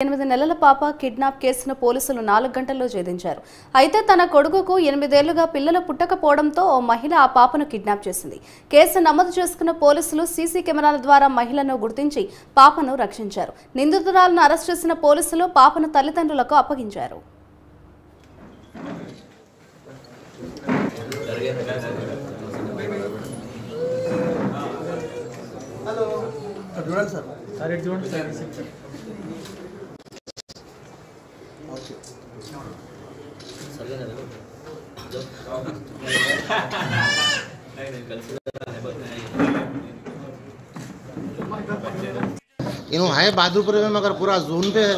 8 నెలల పాప కిడ్నాప్ కేసును పోలీసులు 4 గంటల్లో ఛేదించారు. అయితే తన కొడుకుకు 8 ఏళ్లుగా పిల్లలు పుట్టకపోవడంతో ఓ మహిళ ఆ పాపను కిడ్నాప్ చేసింది. కేసు నమోదు చేసుకున్న పోలీసులు సీసీ కెమెరాల ద్వారా మహిళను గుర్తించి పాపను రక్షించారు. నిందితురాలను అరెస్ట్ చేసిన పోలీసులు పాపను తల్లిదండ్రులకు అప్పగించారు. इन्हों है बहादुरपुर में मगर पूरा जोन पे है।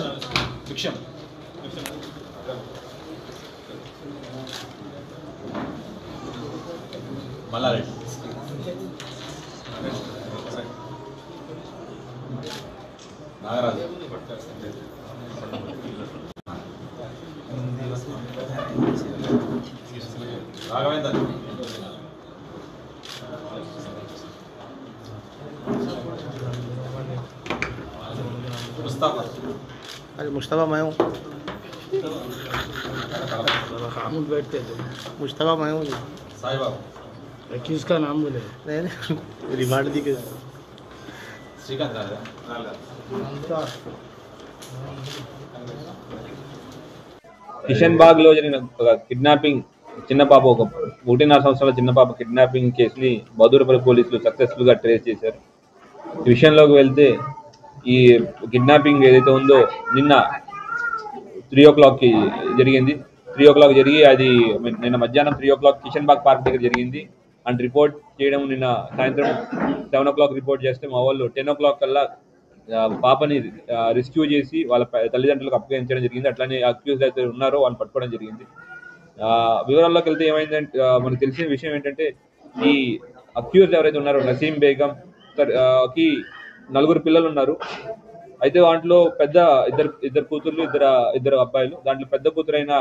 अरे मुश्तबा मैं हूँ। बैठते थे मुश्तबा मैं हूँ। किसका नाम बोले? नहीं रिमांड दी के కిషన్ బాగ్ లో జరిగిన కిడ్నాపింగ్ చిన్న పాప ఒక 1.5 సంవత్సరాల చిన్న పాప కిడ్నాపింగ్ కేసుని బహదూర్పురం పోలీసులు సక్సెస్ఫుల్ గా ట్రేస్ చేశారు. ఈ విషయంలోకి వెళ్తే ఈ కిడ్నాపింగ్ ఏదైతే ఉందో నిన్న 3 o'clock కి జరిగింది. 3 o'clock జరిగి అది నిన్న మధ్యాహ్నం 3 o'clock కిషన్ బాగ్ పార్క్ దగ్గర జరిగింది. అండ్ రిపోర్ట్ చేయడం నిన్న సాయంత్రం 7 o'clock రిపోర్ట్ చేస్తే మా వాళ్ళు 10 o'clock కల్లా పాపని రెస్క్యూ చేసి వాళ్ళ తల్లిదండ్రులకు అప్పగించడం జరిగింది. అట్లానే అక్యూజ్డ్ అయితే ఉన్నారో వాళ్ళని పట్టుకోవడం జరిగింది. వివరాల్లోకి వెళ్తే ఏమైందంటే మనకు తెలిసిన విషయం ఏంటంటే ఈ అక్యూజ్డ్ ఎవరైతే ఉన్నారో నసీం బేగం కి 4 పిల్లలు ఉన్నారు. అయితే దాంట్లో పెద్ద ఇద్దరు కూతుర్లు ఇద్దరు అబ్బాయిలు. దాంట్లో పెద్ద కూతురైన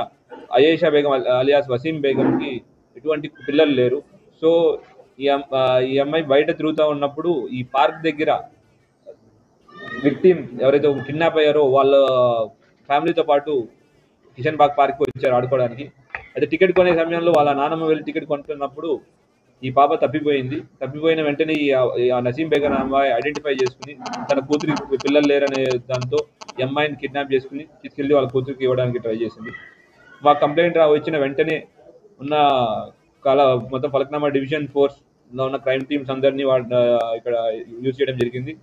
అయేషా బేగం అలియాస్ వసీం బేగం కి ఎటువంటి పిల్లలు లేరు. సో ఈ అమ్మాయి బయట తిరుగుతూ ఉన్నప్పుడు ఈ పార్క్ దగ్గర విక్టిమ్ ఎవరైతే కిడ్నాప్ అయ్యారో వాళ్ళ ఫ్యామిలీతో పాటు కిషన్ బాగ్ పార్క్ వచ్చారు ఆడుకోవడానికి. అయితే టికెట్ కొనే సమయంలో వాళ్ళ నాన్నమ్మ వెళ్ళి టికెట్ కొంటున్నప్పుడు ఈ పాప తప్పిపోయిన వెంటనే ఈ నసీం బేగం అమ్మాయి ఐడెంటిఫై చేసుకుని తన కూతురికి పిల్లలు లేరనే దాంతో ఈ అమ్మాయిని కిడ్నాప్ చేసుకుని తీసుకెళ్లి వాళ్ళ కూతురికి ఇవ్వడానికి ట్రై చేసింది. మా కంప్లైంట్ వచ్చిన వెంటనే ఉన్న మొత్తం ఫలక్నామా డివిజన్ 4 లో ఉన్న క్రైమ్ టీమ్స్ అందరినీ ఇక్కడ యూజ్ చేయడం జరిగింది.